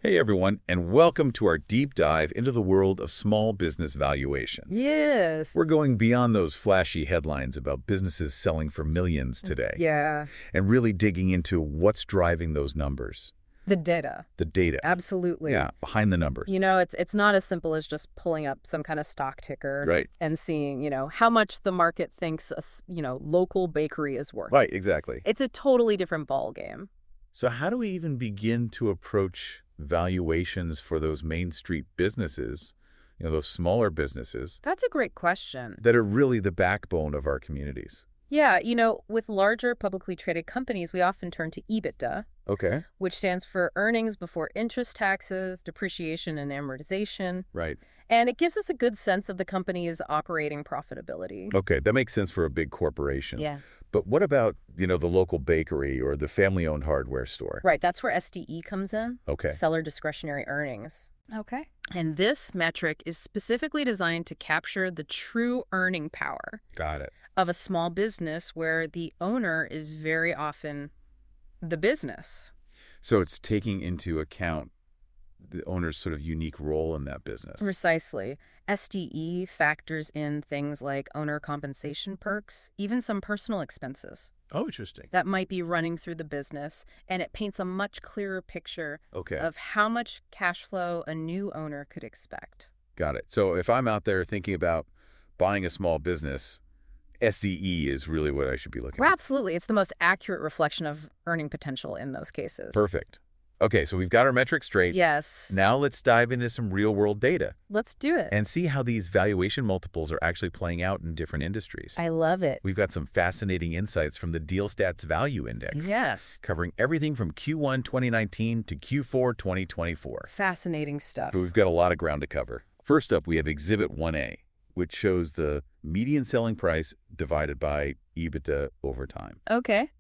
Hey everyone, and welcome to our deep dive into the world of small business valuations. Yes. We're going beyond those flashy headlines about businesses selling for millions today Yeah. and really digging into what's driving those numbers, The data. the data. Absolutely. Yeah, behind the numbers. It's not as simple as just pulling up some kind of stock ticker Right. and seeing, how much the market thinks local bakery is worth. Right, exactly. It's a totally different ball game. So how do we even begin to approach valuations for those Main Street businesses, those smaller businesses That's a great question. that are really the backbone of our communities? Yeah, with larger publicly traded companies, we often turn to EBITDA, Okay. which stands for earnings before interest, taxes, depreciation, and amortization. Right. And it gives us a good sense of the company's operating profitability. Okay, that makes sense for a big corporation. Yeah. But what about, the local bakery or the family-owned hardware store? Right, that's where SDE comes in. Okay. Seller discretionary earnings. Okay. And this metric is specifically designed to capture the true earning power Got it. of a small business where the owner is very often the business. So it's taking into account the owner's sort of unique role in that business. Precisely. SDE factors in things like owner compensation perks, even some personal expenses Oh, interesting. that might be running through the business, and it paints a much clearer picture Okay, of how much cash flow a new owner could expect. got it. So if I'm out there thinking about buying a small business, SDE is really what I should be looking Well, at. absolutely. It's the most accurate reflection of earning potential in those cases. Perfect. Okay, so we've got our metrics straight. Yes. Now let's dive into some real-world data Let's do it. and see how these valuation multiples are actually playing out in different industries. I love it. We've got some fascinating insights from the DealStats Value Index, Yes. covering everything from Q1 2019 to Q4 2024. Fascinating stuff. But we've got a lot of ground to cover. First up, we have Exhibit 1A, which shows the median selling price divided by EBITDA over time. Okay.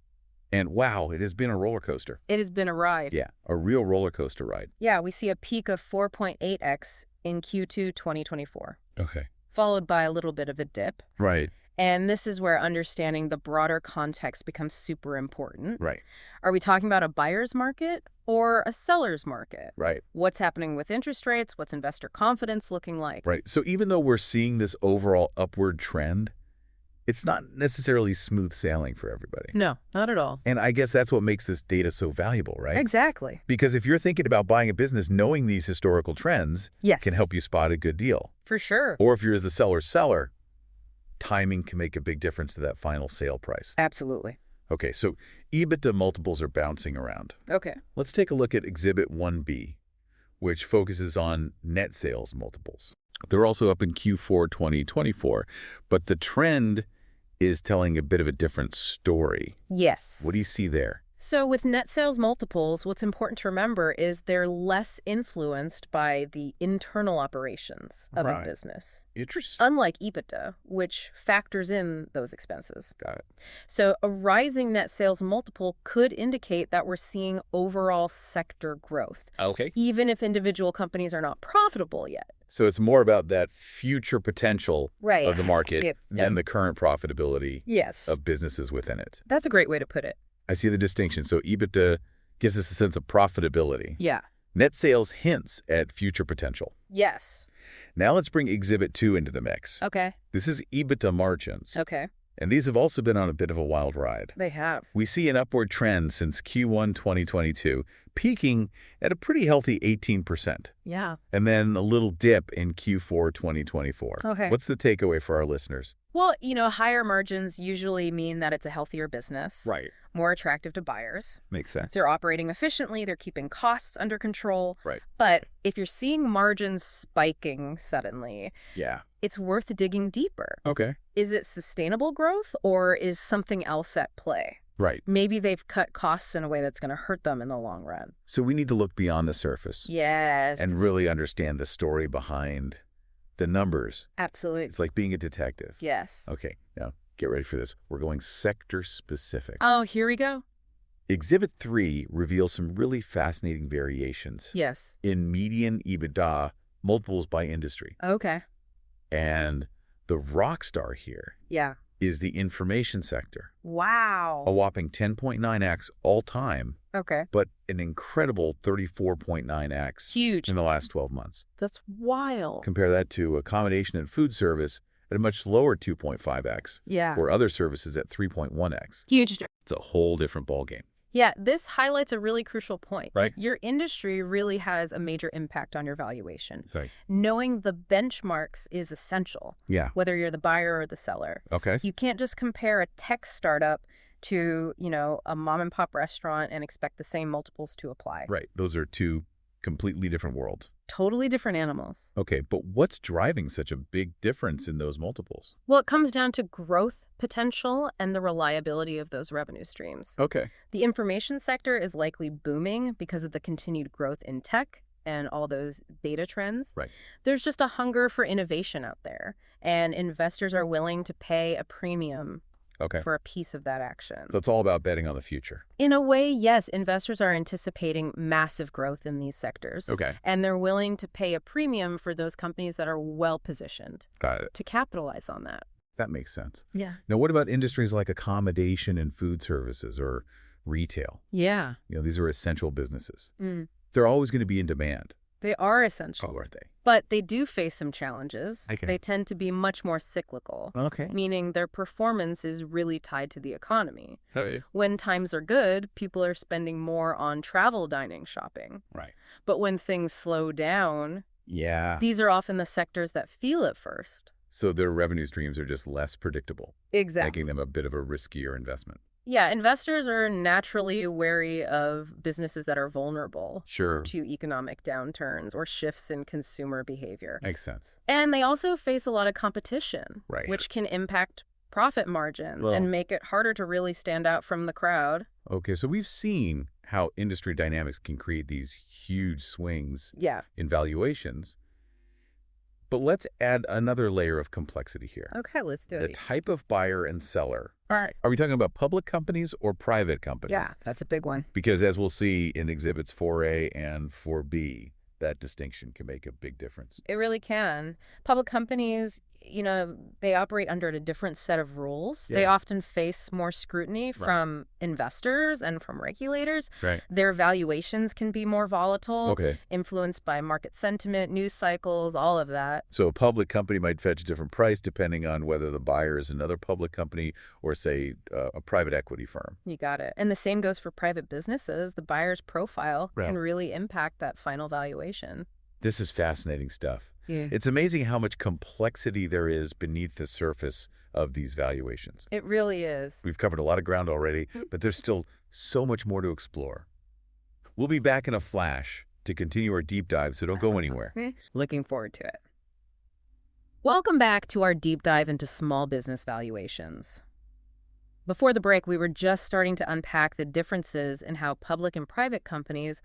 And wow, it has been a roller coaster. It has been a ride. Yeah, a real roller coaster ride. Yeah, we see a peak of 4.8x in Q2 2024, Okay. followed by a little bit of a dip. Right, And this is where understanding the broader context becomes super important. right, Are we talking about a buyer's market or a seller's market? right, What's happening with interest rates? What's investor confidence looking like? right. So even though we're seeing this overall upward trend, it's not necessarily smooth sailing for everybody. No, not at all. And I guess that's what makes this data so valuable, right? Exactly. Because if you're thinking about buying a business, knowing these historical trends Yes. can help you spot a good deal. For sure. Or if you're as the seller's seller, timing can make a big difference to that final sale price. Absolutely. Okay, so EBITDA multiples are bouncing around. Okay. Let's take a look at Exhibit 1B, which focuses on net sales multiples. They're also up in Q4 2024, but the trend is telling a bit of a different story. Yes. What do you see there? So with net sales multiples, what's important to remember is they're less influenced by the internal operations of a Right. business, Interesting. unlike EBITDA, which factors in those expenses. Got it. So a rising net sales multiple could indicate that we're seeing overall sector growth, Okay. even if individual companies are not profitable yet. So it's more about that future potential Right. of the market Yep. than the current profitability Yes. of businesses within it. That's a great way to put it. I see the distinction. So EBITDA gives us a sense of profitability. Yeah. Net sales hints at future potential. Yes. Now let's bring Exhibit 2 into the mix. Okay. This is EBITDA margins. Okay. And these have also been on a bit of a wild ride. They have. We see an upward trend since Q1 2022, peaking at a pretty healthy 18%, Yeah. and then a little dip in Q4 2024. Okay. What's the takeaway for our listeners? Well, higher margins usually mean that it's a healthier business. More attractive to buyers. Makes sense. They're operating efficiently, they're keeping costs under control. Right. But if you're seeing margins spiking suddenly, Yeah. it's worth digging deeper. Okay. Is it sustainable growth or is something else at play? Right. Maybe they've cut costs in a way that's going to hurt them in the long run. So we need to look beyond the surface Yes. and really understand the story behind the numbers. Absolutely. It's like being a detective. Yes. Okay, now get ready for this. We're going sector specific. Oh, here we go. Exhibit 3 reveals some really fascinating variations Yes. in median EBITDA multiples by industry. Okay. And the rock star here Yeah. is the information sector, Wow. a whopping 10.9x all time Okay. but an incredible 34.9x Huge. in the last 12 months. That's wild. Compare that to accommodation and food service at a much lower 2.5x, Yeah. or other services at 3.1x. Huge. It's a whole different ballgame. Yeah, this highlights a really crucial point. Right. Your industry really has a major impact on your valuation. Right. Knowing the benchmarks is essential, Yeah. whether you're the buyer or the seller. Okay. You can't just compare a tech startup to, a mom and pop restaurant and expect the same multiples to apply. Right. Those are two completely different worlds. Totally different animals. Okay, but what's driving such a big difference in those multiples? Well, it comes down to growth potential and the reliability of those revenue streams. Okay. The information sector is likely booming because of the continued growth in tech and all those data trends. Right. There's just a hunger for innovation out there, and investors are willing to pay a premium Okay. for a piece of that action. So it's all about betting on the future. In a way, yes, investors are anticipating massive growth in these sectors. Okay. And they're willing to pay a premium for those companies that are well-positioned Got it. to capitalize on that. That makes sense. Yeah. Now, what about industries like accommodation and food services or retail? Yeah. These are essential businesses. Mm. They're always going to be in demand. They are essential. Oh, aren't they? But they do face some challenges. Okay. They tend to be much more cyclical, Okay. meaning their performance is really tied to the economy. Hey. When times are good, people are spending more on travel, dining, shopping. Right. But when things slow down, Yeah. these are often the sectors that feel it first. So their revenue streams are just less predictable, Exactly. making them a bit of a riskier investment. Yeah, investors are naturally wary of businesses that are vulnerable Sure. to economic downturns or shifts in consumer behavior. Makes sense. And they also face a lot of competition, Right. which can impact profit margins Well- and make it harder to really stand out from the crowd. Okay, so we've seen how industry dynamics can create these huge swings Yeah. in valuations. But let's add another layer of complexity here. Okay, let's do The it. type of buyer and seller. All right. Are we talking about public companies or private companies? Yeah, that's a big one. Because as we'll see in Exhibits 4A and 4B, that distinction can make a big difference. It really can. Public companies, they operate under a different set of rules. They Yeah. often face more scrutiny from investors and from regulators. Right. Their valuations can be more volatile, Okay. influenced by market sentiment, news cycles, all of that. So a public company might fetch a different price depending on whether the buyer is another public company or, say, a private equity firm. You got it. And the same goes for private businesses. The buyer's profile Right. can really impact that final valuation. This is fascinating stuff. Yeah. It's amazing how much complexity there is beneath the surface of these valuations. It really is. We've covered a lot of ground already, but there's still so much more to explore. We'll be back in a flash to continue our deep dive, so don't go anywhere. Looking forward to it. Welcome back to our deep dive into small business valuations. Before the break, we were just starting to unpack the differences in how public and private companies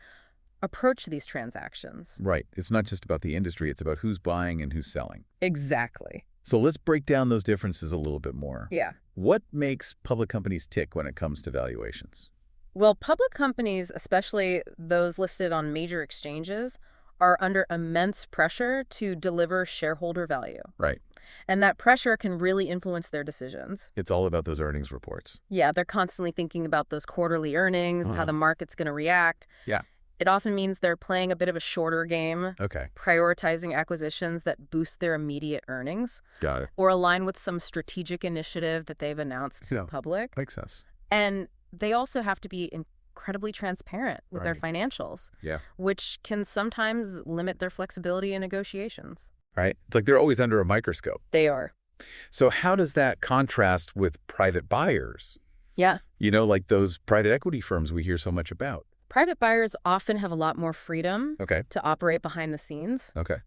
approach these transactions. Right. It's not just about the industry. It's about who's buying and who's selling. Exactly. So let's break down those differences a little bit more. Yeah. What makes public companies tick when it comes to valuations? Well, public companies, especially those listed on major exchanges, are under immense pressure to deliver shareholder value. Right. And that pressure can really influence their decisions. It's all about those earnings reports. Yeah, they're constantly thinking about those quarterly earnings, how the market's going to react. Yeah. It often means they're playing a bit of a shorter game, Okay. prioritizing acquisitions that boost their immediate earnings Got it. or align with some strategic initiative that they've announced to the public. Makes sense. And they also have to be incredibly transparent with their Right. financials, Yeah. which can sometimes limit their flexibility in negotiations. Right. It's like they're always under a microscope. They are. So how does that contrast with private buyers? Yeah. Like those private equity firms we hear so much about. Private buyers often have a lot more freedom Okay. to operate behind the scenes. Okay.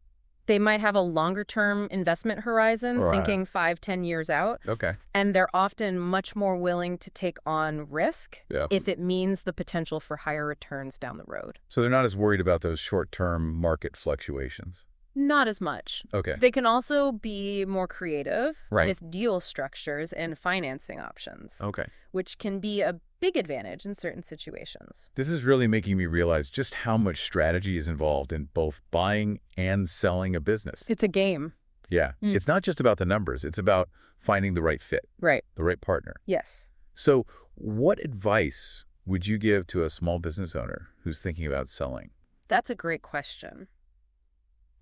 They might have a longer-term investment horizon, Right. thinking 5-10 years out. Okay. And they're often much more willing to take on risk Yeah. if it means the potential for higher returns down the road. So they're not as worried about those short-term market fluctuations. Not as much. Okay. They can also be more creative Right. with deal structures and financing options, Okay. which can be a big advantage in certain situations. This is really making me realize just how much strategy is involved in both buying and selling a business. It's a game. Yeah. Mm. It's not just about the numbers. It's about finding the right fit, Right. the right partner. Yes. So what advice would you give to a small business owner who's thinking about selling? That's a great question.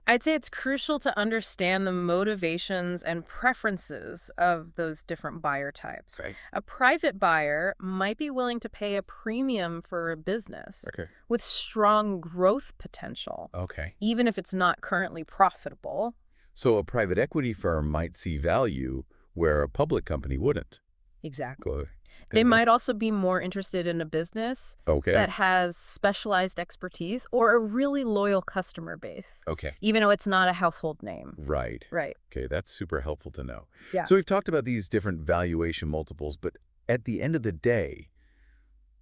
I'd say it's crucial to understand the motivations and preferences of those different buyer types. Okay. A private buyer might be willing to pay a premium for a business Okay. with strong growth potential, Okay. even if it's not currently profitable. So a private equity firm might see value where a public company wouldn't. Exactly. Go. They might also be more interested in a business Okay. that has specialized expertise or a really loyal customer base, Okay. even though it's not a household name. Right. Right. Okay, that's super helpful to know. Yeah. So we've talked about these different valuation multiples, but at the end of the day,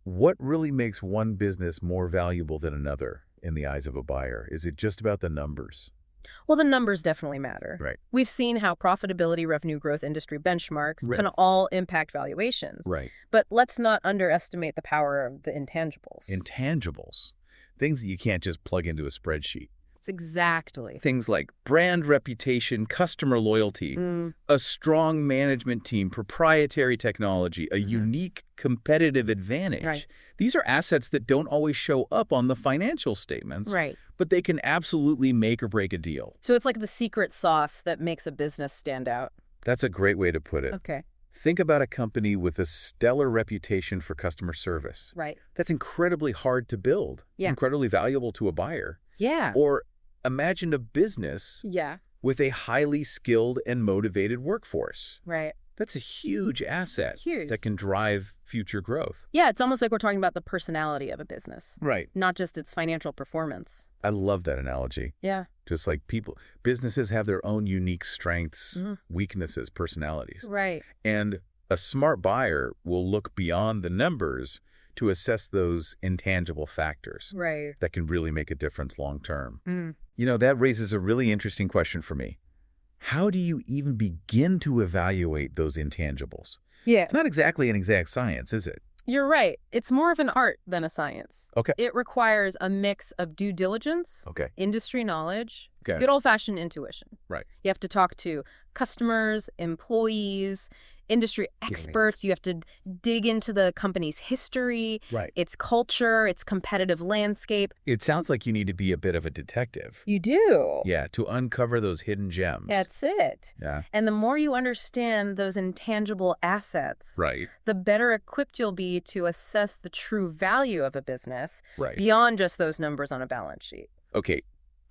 what really makes one business more valuable than another in the eyes of a buyer? Is it just about the numbers? Well, the numbers definitely matter. Right. We've seen how profitability, revenue growth, industry benchmarks Right. can all impact valuations. Right. But let's not underestimate the power of the intangibles. Intangibles, things that you can't just plug into a spreadsheet. It's exactly. Things like brand reputation, customer loyalty, a strong management team, proprietary technology, a unique competitive advantage. Right. These are assets that don't always show up on the financial statements, Right. but they can absolutely make or break a deal. So it's like the secret sauce that makes a business stand out. That's a great way to put it. Okay. Think about a company with a stellar reputation for customer service. Right. That's incredibly hard to build, Yeah. incredibly valuable to a buyer. Yeah. Or imagine a business Yeah. with a highly skilled and motivated workforce. Right. That's a huge asset Huge. that can drive future growth. Yeah, it's almost like we're talking about the personality of a business, Right. not just its financial performance. I love that analogy. Yeah. Just like businesses have their own unique strengths, Mhm. weaknesses, personalities. Right. And a smart buyer will look beyond the numbers to assess those intangible factors Right. that can really make a difference long term. Mm. That raises a really interesting question for me. How do you even begin to evaluate those intangibles? Yeah. It's not exactly an exact science, is it? You're right. It's more of an art than a science. Okay. It requires a mix of due diligence, Okay. industry knowledge, Okay. good old-fashioned intuition. Right. You have to talk to customers, employees, industry experts. You have to dig into the company's history, Right. its culture, its competitive landscape. It sounds like you need to be a bit of a detective. You do. Yeah, to uncover those hidden gems. That's it. Yeah. And the more you understand those intangible assets, Right. the better equipped you'll be to assess the true value of a business Right. beyond just those numbers on a balance sheet. Okay.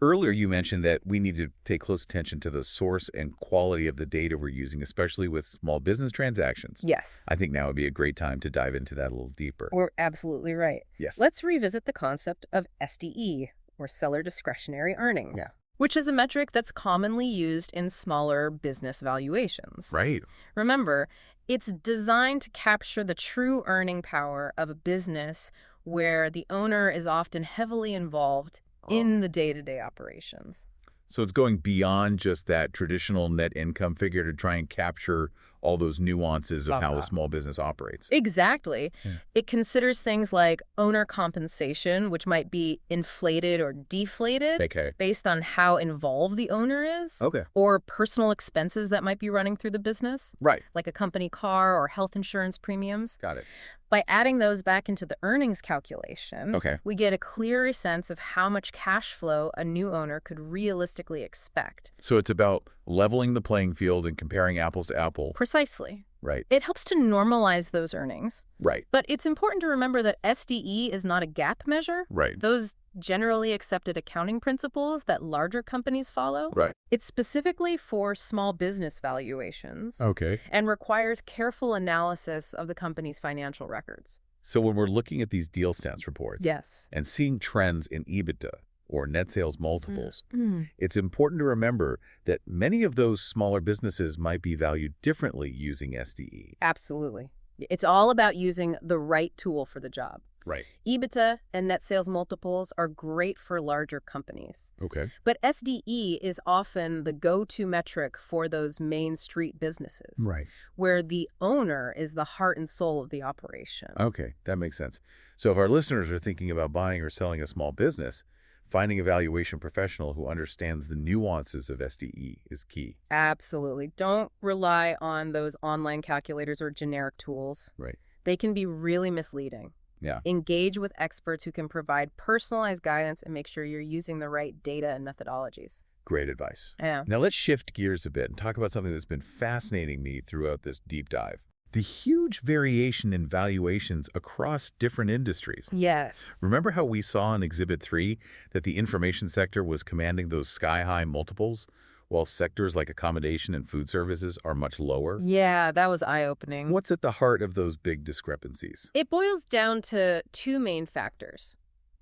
Earlier, you mentioned that we need to pay close attention to the source and quality of the data we're using, especially with small business transactions. Yes. I think now would be a great time to dive into that a little deeper. We're absolutely right. Yes. Let's revisit the concept of SDE, or seller discretionary earnings, Yeah. which is a metric that's commonly used in smaller business valuations. Right. Remember, it's designed to capture the true earning power of a business where the owner is often heavily involved in the day-to-day operations. So it's going beyond just that traditional net income figure to try and capture all those nuances of how a small business operates. Exactly. Yeah. It considers things like owner compensation, which might be inflated or deflated Okay. based on how involved the owner is, Okay. or personal expenses that might be running through the business, Right. like a company car or health insurance premiums. Got it. By adding those back into the earnings calculation, Okay. we get a clearer sense of how much cash flow a new owner could realistically expect. So it's about leveling the playing field and comparing apples to apple. Precisely. Right. It helps to normalize those earnings. Right. But it's important to remember that SDE is not a GAAP measure. Right. Those generally accepted accounting principles that larger companies follow. Right. It's specifically for small business valuations Okay. and requires careful analysis of the company's financial records. So when we're looking at these deal stats reports Yes. and seeing trends in EBITDA or net sales multiples, Mm. it's important to remember that many of those smaller businesses might be valued differently using SDE. Absolutely. It's all about using the right tool for the job. Right. EBITDA and net sales multiples are great for larger companies. Okay. But SDE is often the go-to metric for those main street businesses, Right. where the owner is the heart and soul of the operation. Okay, that makes sense. So if our listeners are thinking about buying or selling a small business, finding a valuation professional who understands the nuances of SDE is key. Absolutely. Don't rely on those online calculators or generic tools. Right. They can be really misleading. Yeah, Engage with experts who can provide personalized guidance and make sure you're using the right data and methodologies. great advice. Yeah. Now let's shift gears a bit and talk about something that's been fascinating me throughout this deep dive. The huge variation in valuations across different industries. Yes. Remember how we saw in Exhibit 3 that the information sector was commanding those sky-high multiples, while sectors like accommodation and food services are much lower? Yeah, that was eye-opening. What's at the heart of those big discrepancies? It boils down to two main factors: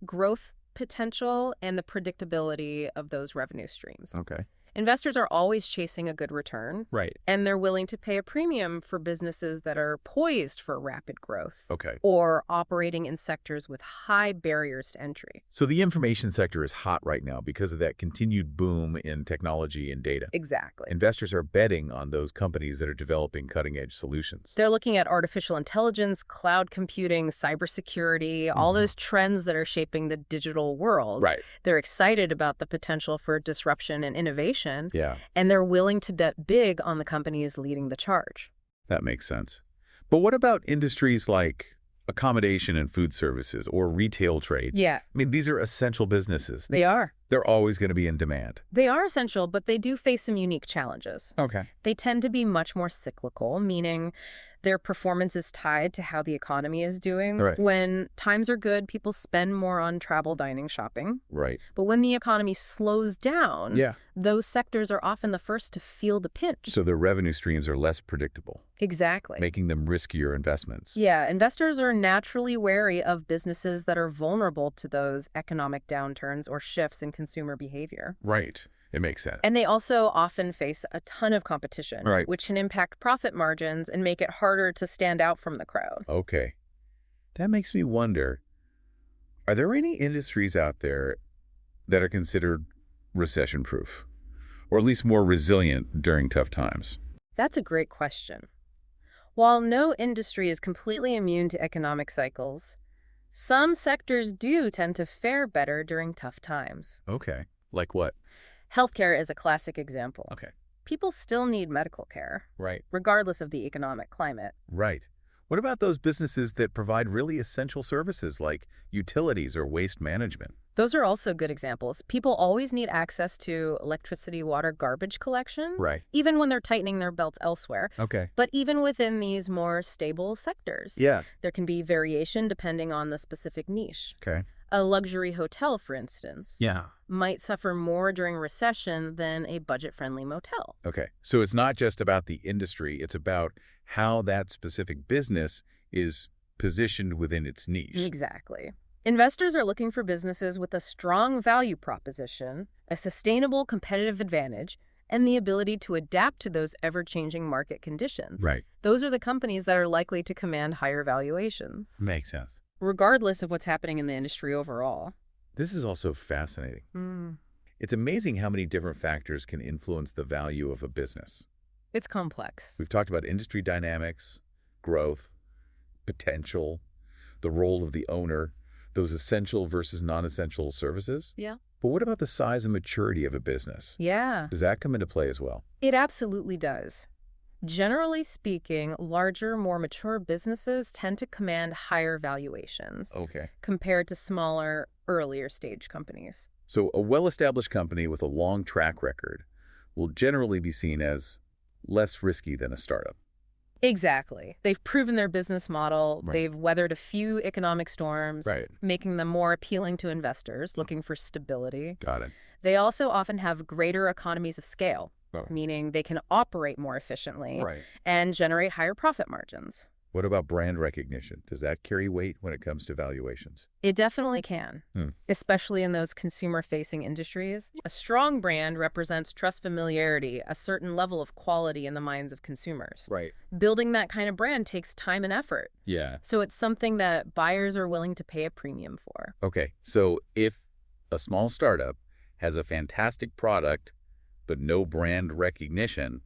growth potential and the predictability of those revenue streams. Okay. Investors are always chasing a good return, Right. and they're willing to pay a premium for businesses that are poised for rapid growth Okay. or operating in sectors with high barriers to entry. So the information sector is hot right now because of that continued boom in technology and data. Exactly. Investors are betting on those companies that are developing cutting-edge solutions. They're looking at artificial intelligence, cloud computing, cybersecurity, all those trends that are shaping the digital world. Right. They're excited about the potential for disruption and innovation, Yeah, and they're willing to bet big on the companies leading the charge. that makes sense. But what about industries like accommodation and food services or retail trade? Yeah, I mean, these are essential businesses. they are. They're always going to be in demand. They are essential, but they do face some unique challenges. Okay. They tend to be much more cyclical, meaning their performance is tied to how the economy is doing. Right. When times are good, people spend more on travel, dining, shopping. Right. But when the economy slows down, Yeah. those sectors are often the first to feel the pinch. So their revenue streams are less predictable, Exactly. making them riskier investments. Yeah, investors are naturally wary of businesses that are vulnerable to those economic downturns or shifts in consumer behavior. Right. It makes sense. And they also often face a ton of competition, Right. which can impact profit margins and make it harder to stand out from the crowd. Okay. That makes me wonder, are there any industries out there that are considered recession-proof, or at least more resilient during tough times? That's a great question. While no industry is completely immune to economic cycles, some sectors do tend to fare better during tough times. Okay. Like what? Healthcare is a classic example. Okay. People still need medical care, Right. regardless of the economic climate. Right. What about those businesses that provide really essential services like utilities or waste management? Those are also good examples. People always need access to electricity, water, garbage collection, Right. even when they're tightening their belts elsewhere. Okay. But even within these more stable sectors, Yeah. there can be variation depending on the specific niche. Okay. A luxury hotel, for instance, Yeah. might suffer more during recession than a budget-friendly motel. Okay. So it's not just about the industry, it's about how that specific business is positioned within its niche. Exactly. Investors are looking for businesses with a strong value proposition, a sustainable competitive advantage, and the ability to adapt to those ever-changing market conditions. Right. Those are the companies that are likely to command higher valuations, Makes sense. regardless of what's happening in the industry overall. This is also fascinating. Mm. It's amazing how many different factors can influence the value of a business. It's complex. We've talked about industry dynamics, growth, potential, the role of the owner, those essential versus non-essential services. Yeah. But what about the size and maturity of a business? Yeah, Does that come into play as well? it absolutely does. Generally speaking, larger, more mature businesses tend to command higher valuations Okay. compared to smaller, earlier stage companies. So a well-established company with a long track record will generally be seen as less risky than a startup. Exactly. They've proven their business model. Right. They've weathered a few economic storms, Right. making them more appealing to investors looking for stability. Got it. They also often have greater economies of scale, Oh. meaning they can operate more efficiently Right. and generate higher profit margins. What about brand recognition? Does that carry weight when it comes to valuations? It definitely can, Hmm. especially in those consumer-facing industries. A strong brand represents trust, familiarity, a certain level of quality in the minds of consumers. Right. Building that kind of brand takes time and effort, Yeah. so it's something that buyers are willing to pay a premium for. Okay. So if a small startup has a fantastic product but no brand recognition,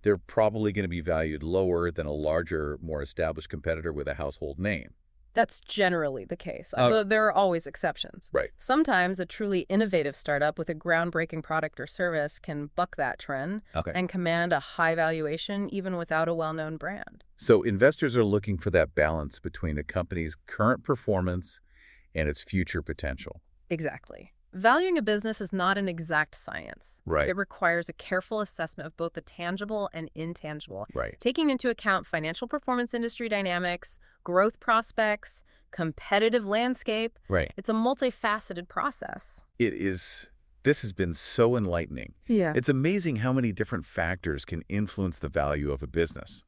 they're probably going to be valued lower than a larger, more established competitor with a household name. That's generally the case, Uh, though there are always exceptions. Right. Sometimes a truly innovative startup with a groundbreaking product or service can buck that trend Okay. and command a high valuation even without a well-known brand. So investors are looking for that balance between a company's current performance and its future potential. Exactly. Valuing a business is not an exact science. Right. It requires a careful assessment of both the tangible and intangible, Right. taking into account financial performance, industry dynamics, growth prospects, competitive landscape. Right. It's a multifaceted process. It is. This has been so enlightening. Yeah. It's amazing how many different factors can influence the value of a business.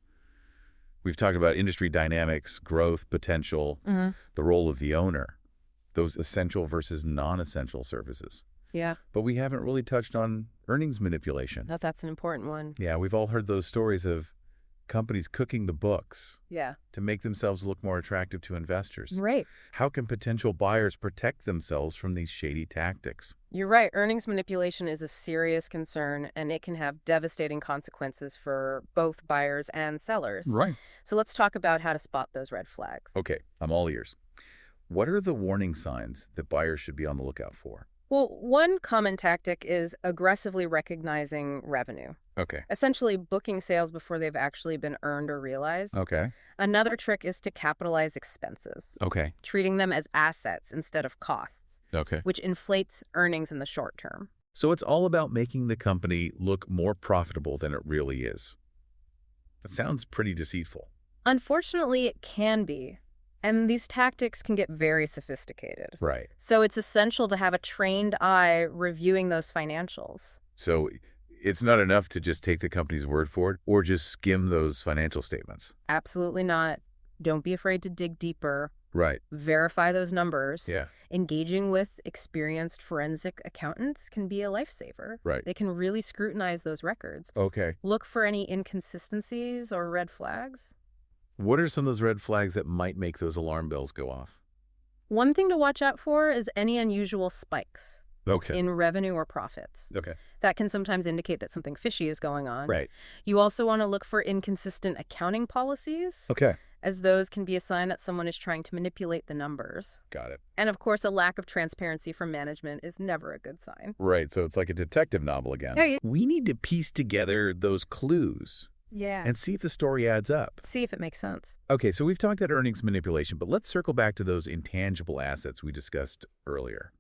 We've talked about industry dynamics, growth potential, the role of the owner, those essential versus non-essential services. Yeah, But we haven't really touched on earnings manipulation. that's an important one. Yeah, we've all heard those stories of companies cooking the books Yeah. to make themselves look more attractive to investors. Right. How can potential buyers protect themselves from these shady tactics? You're right. Earnings manipulation is a serious concern, and it can have devastating consequences for both buyers and sellers. Right. So let's talk about how to spot those red flags. Okay, I'm all ears. What are the warning signs that buyers should be on the lookout for? Well, one common tactic is aggressively recognizing revenue, Okay. essentially booking sales before they've actually been earned or realized. Okay. Another trick is to capitalize expenses, Okay. treating them as assets instead of costs, Okay. which inflates earnings in the short term. So it's all about making the company look more profitable than it really is. That sounds pretty deceitful. Unfortunately, it can be. And these tactics can get very sophisticated. Right. So it's essential to have a trained eye reviewing those financials. So it's not enough to just take the company's word for it or just skim those financial statements. Absolutely not. Don't be afraid to dig deeper. Right. Verify those numbers. Yeah. Engaging with experienced forensic accountants can be a lifesaver. Right. They can really scrutinize those records. Okay. Look for any inconsistencies or red flags. What are some of those red flags that might make those alarm bells go off? One thing to watch out for is any unusual spikes Okay. in revenue or profits. Okay. That can sometimes indicate that something fishy is going on. Right. You also want to look for inconsistent accounting policies, Okay. as those can be a sign that someone is trying to manipulate the numbers. Got it. And of course, a lack of transparency from management is never a good sign. Right. So it's like a detective novel again. Yeah, We need to piece together those clues Yeah. and see if the story adds up. See if it makes sense. Okay, so we've talked about earnings manipulation, but let's circle back to those intangible assets we discussed earlier.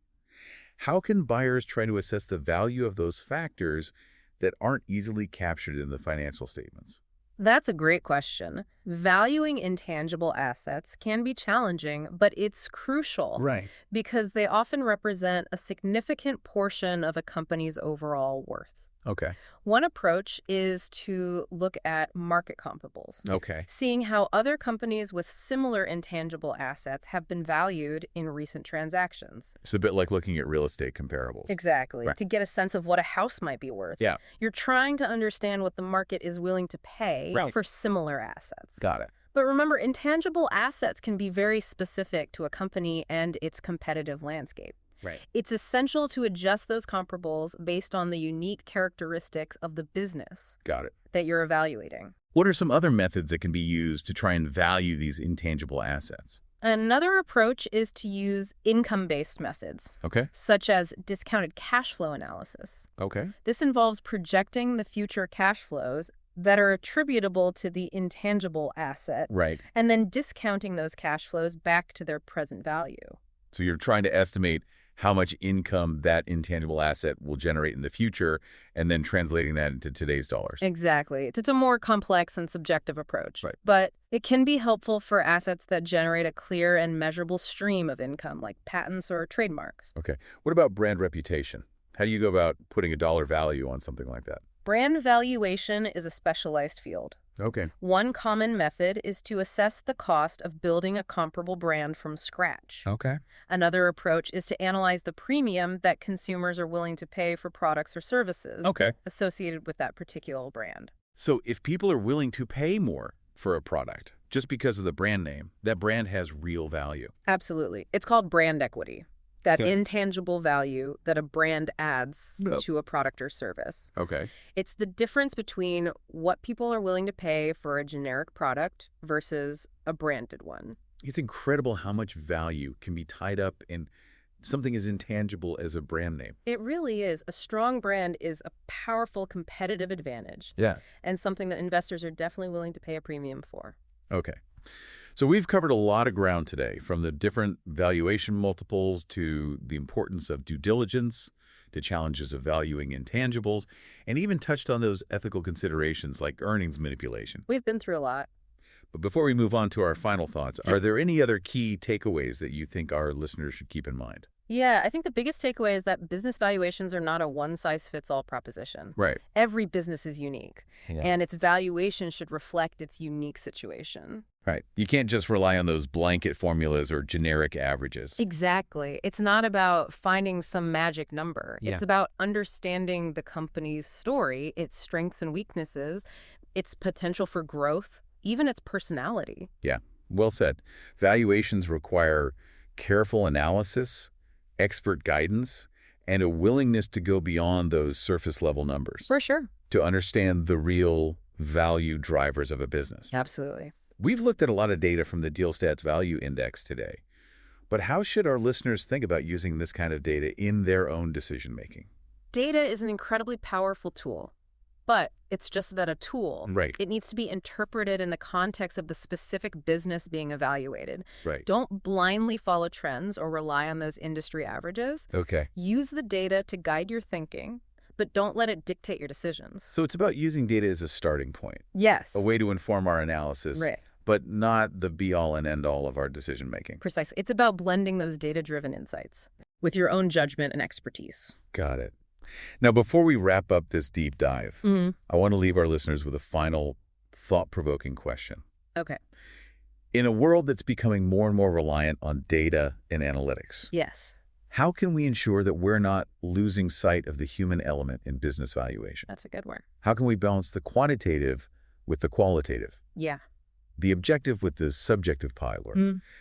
How can buyers try to assess the value of those factors that aren't easily captured in the financial statements? That's a great question. Valuing intangible assets can be challenging, but it's crucial Right. because they often represent a significant portion of a company's overall worth. Okay. One approach is to look at market comparables, Okay. seeing how other companies with similar intangible assets have been valued in recent transactions. It's a bit like looking at real estate comparables. Exactly. Right. To get a sense of what a house might be worth. Yeah. You're trying to understand what the market is willing to pay Right. for similar assets. Got it. But remember, intangible assets can be very specific to a company and its competitive landscape. Right. It's essential to adjust those comparables based on the unique characteristics of the business Got it. that you're evaluating. What are some other methods that can be used to try and value these intangible assets? Another approach is to use income-based methods, Okay. such as discounted cash flow analysis. Okay. This involves projecting the future cash flows that are attributable to the intangible asset Right. and then discounting those cash flows back to their present value. So you're trying to estimate how much income that intangible asset will generate in the future and then translating that into today's dollars. Exactly. It's a more complex and subjective approach, Right. but it can be helpful for assets that generate a clear and measurable stream of income, like patents or trademarks. Okay. What about brand reputation? How do you go about putting a dollar value on something like that? Brand valuation is a specialized field. Okay. One common method is to assess the cost of building a comparable brand from scratch. Okay. Another approach is to analyze the premium that consumers are willing to pay for products or services Okay. associated with that particular brand. So if people are willing to pay more for a product just because of the brand name, that brand has real value. Absolutely. It's called brand equity, that Okay. intangible value that a brand adds Yep. to a product or service. Okay. It's the difference between what people are willing to pay for a generic product versus a branded one. It's incredible how much value can be tied up in something as intangible as a brand name. It really is. A strong brand is a powerful competitive advantage Yeah. and something that investors are definitely willing to pay a premium for. Okay. So we've covered a lot of ground today, from the different valuation multiples to the importance of due diligence, to challenges of valuing intangibles, and even touched on those ethical considerations like earnings manipulation. We've been through a lot. But before we move on to our final thoughts, are there any other key takeaways that you think our listeners should keep in mind? Yeah, I think the biggest takeaway is that business valuations are not a one-size-fits-all proposition. Right. Every business is unique, Yeah. and its valuation should reflect its unique situation. Right. You can't just rely on those blanket formulas or generic averages. Exactly. It's not about finding some magic number. Yeah. It's about understanding the company's story, its strengths and weaknesses, its potential for growth, even its personality. Yeah, well said. Valuations require careful analysis, expert guidance, and a willingness to go beyond those surface-level numbers For sure. to understand the real value drivers of a business. Absolutely. We've looked at a lot of data from the DealStats Value Index today, but how should our listeners think about using this kind of data in their own decision-making? Data is an incredibly powerful tool, but it's just that a tool. Right. It needs to be interpreted in the context of the specific business being evaluated. Right. Don't blindly follow trends or rely on those industry averages. Okay. Use the data to guide your thinking, but don't let it dictate your decisions. So it's about using data as a starting point, Yes. a way to inform our analysis, Right. but not the be-all and end-all of our decision-making. Precisely. It's about blending those data-driven insights with your own judgment and expertise. Got it. Now, before we wrap up this deep dive, I want to leave our listeners with a final thought-provoking question. Okay. In a world that's becoming more and more reliant on data and analytics, Yes. how can we ensure that we're not losing sight of the human element in business valuation? That's a good one. How can we balance the quantitative with the qualitative, Yeah. the objective with the subjective pile,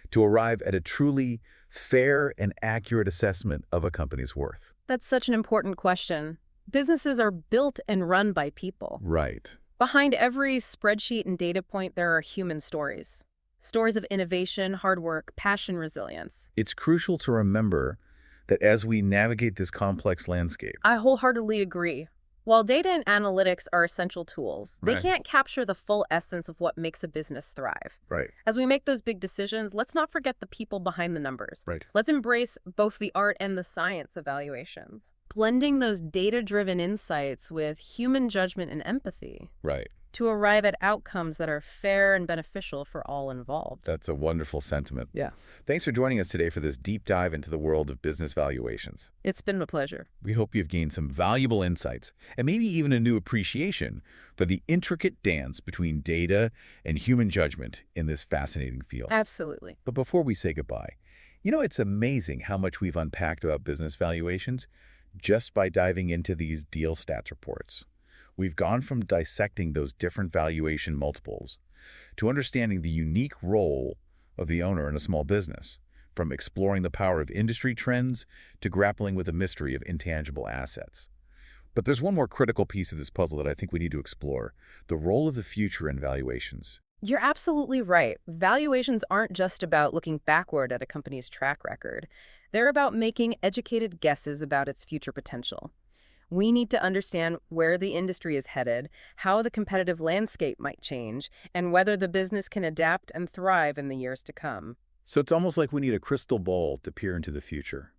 to arrive at a truly fair and accurate assessment of a company's worth? That's such an important question. Businesses are built and run by people. Right. Behind every spreadsheet and data point, there are human stories. Stories of innovation, hard work, passion, resilience. It's crucial to remember that as we navigate this complex landscape, I wholeheartedly agree. While data and analytics are essential tools, they Right. can't capture the full essence of what makes a business thrive. right, As we make those big decisions, let's not forget the people behind the numbers. right, Let's embrace both the art and the science of valuations. Blending those data-driven insights with human judgment and empathy right. to arrive at outcomes that are fair and beneficial for all involved. That's a wonderful sentiment. Yeah. Thanks for joining us today for this deep dive into the world of business valuations. It's been a pleasure. We hope you've gained some valuable insights and maybe even a new appreciation for the intricate dance between data and human judgment in this fascinating field. Absolutely. But before we say goodbye, it's amazing how much we've unpacked about business valuations just by diving into these deal stats reports. We've gone from dissecting those different valuation multiples to understanding the unique role of the owner in a small business, from exploring the power of industry trends to grappling with the mystery of intangible assets. But there's one more critical piece of this puzzle that I think we need to explore: the role of the future in valuations. You're absolutely right. Valuations aren't just about looking backward at a company's track record. They're about making educated guesses about its future potential. We need to understand where the industry is headed, how the competitive landscape might change, and whether the business can adapt and thrive in the years to come. So it's almost like we need a crystal ball to peer into the future.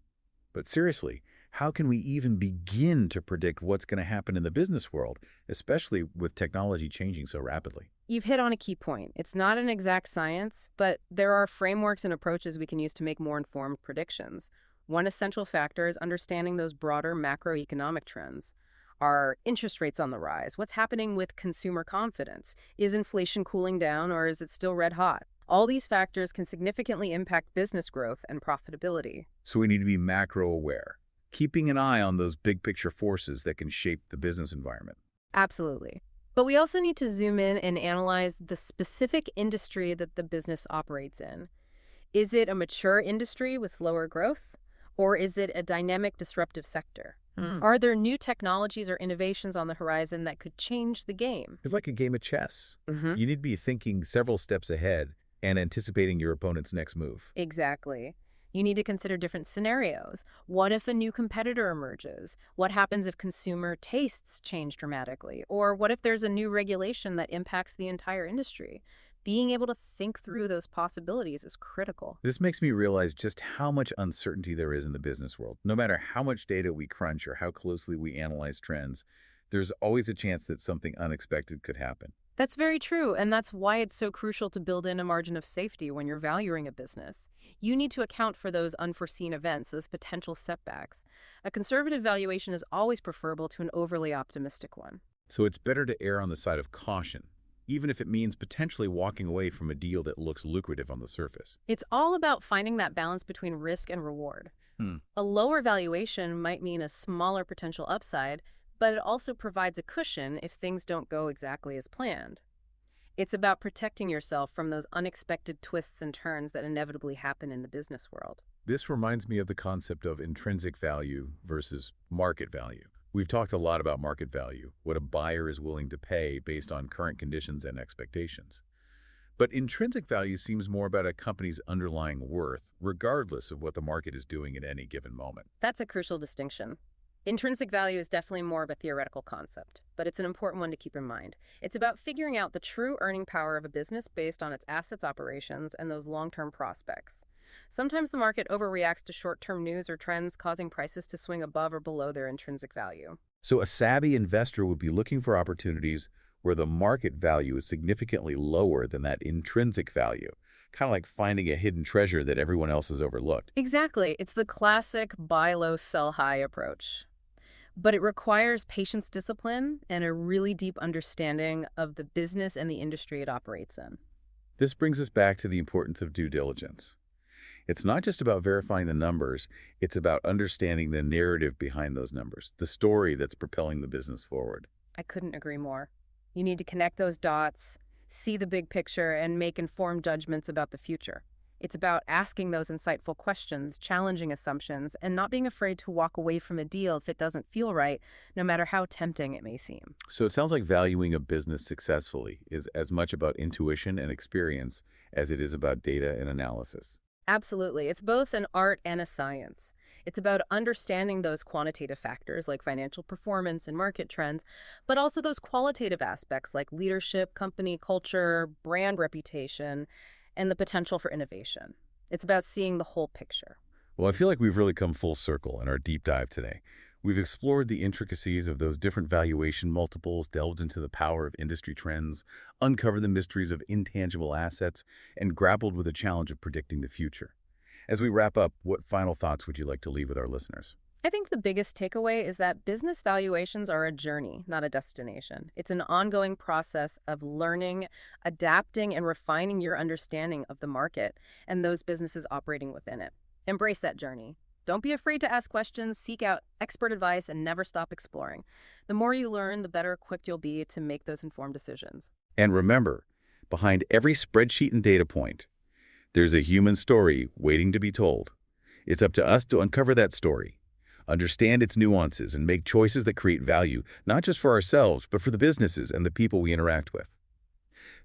But seriously, how can we even begin to predict what's going to happen in the business world, especially with technology changing so rapidly? You've hit on a key point. It's not an exact science, but there are frameworks and approaches we can use to make more informed predictions. One essential factor is understanding those broader macroeconomic trends. Are interest rates on the rise? What's happening with consumer confidence? Is inflation cooling down, or is it still red hot? All these factors can significantly impact business growth and profitability. So we need to be macro aware, keeping an eye on those big picture forces that can shape the business environment. Absolutely. But we also need to zoom in and analyze the specific industry that the business operates in. Is it a mature industry with lower growth? Or is it a dynamic, disruptive sector? Are there new technologies or innovations on the horizon that could change the game? It's like a game of chess. You need to be thinking several steps ahead and anticipating your opponent's next move. Exactly. You need to consider different scenarios. What if a new competitor emerges? What happens if consumer tastes change dramatically? Or what if there's a new regulation that impacts the entire industry? Being able to think through those possibilities is critical. This makes me realize just how much uncertainty there is in the business world. No matter how much data we crunch or how closely we analyze trends, there's always a chance that something unexpected could happen. That's very true, and that's why it's so crucial to build in a margin of safety when you're valuing a business. You need to account for those unforeseen events, those potential setbacks. A conservative valuation is always preferable to an overly optimistic one. So it's better to err on the side of caution, even if it means potentially walking away from a deal that looks lucrative on the surface. It's all about finding that balance between risk and reward. Hmm. A lower valuation might mean a smaller potential upside, but it also provides a cushion if things don't go exactly as planned. It's about protecting yourself from those unexpected twists and turns that inevitably happen in the business world. This reminds me of the concept of intrinsic value versus market value. We've talked a lot about market value, what a buyer is willing to pay based on current conditions and expectations. But intrinsic value seems more about a company's underlying worth, regardless of what the market is doing at any given moment. That's a crucial distinction. Intrinsic value is definitely more of a theoretical concept, but it's an important one to keep in mind. It's about figuring out the true earning power of a business based on its assets, operations, and those long-term prospects. Sometimes the market overreacts to short-term news or trends, causing prices to swing above or below their intrinsic value. So a savvy investor would be looking for opportunities where the market value is significantly lower than that intrinsic value, kind of like finding a hidden treasure that everyone else has overlooked. Exactly. It's the classic buy low, sell high approach. But it requires patience, discipline, and a really deep understanding of the business and the industry it operates in. This brings us back to the importance of due diligence. It's not just about verifying the numbers, it's about understanding the narrative behind those numbers, the story that's propelling the business forward. I couldn't agree more. You need to connect those dots, see the big picture, and make informed judgments about the future. It's about asking those insightful questions, challenging assumptions, and not being afraid to walk away from a deal if it doesn't feel right, no matter how tempting it may seem. So it sounds like valuing a business successfully is as much about intuition and experience as it is about data and analysis. Absolutely. It's both an art and a science. It's about understanding those quantitative factors like financial performance and market trends, but also those qualitative aspects like leadership, company culture, brand reputation, and the potential for innovation. It's about seeing the whole picture. Well, I feel like we've really come full circle in our deep dive today. We've explored the intricacies of those different valuation multiples, delved into the power of industry trends, uncovered the mysteries of intangible assets, and grappled with the challenge of predicting the future. As we wrap up, what final thoughts would you like to leave with our listeners? I think the biggest takeaway is that business valuations are a journey, not a destination. It's an ongoing process of learning, adapting, and refining your understanding of the market and those businesses operating within it. Embrace that journey. Don't be afraid to ask questions, seek out expert advice, and never stop exploring. The more you learn, the better equipped you'll be to make those informed decisions. And remember, behind every spreadsheet and data point, there's a human story waiting to be told. It's up to us to uncover that story, understand its nuances, and make choices that create value, not just for ourselves, but for the businesses and the people we interact with.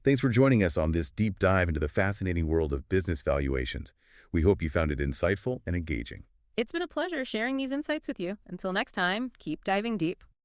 Thanks for joining us on this deep dive into the fascinating world of business valuations. We hope you found it insightful and engaging. It's been a pleasure sharing these insights with you. Until next time, keep diving deep.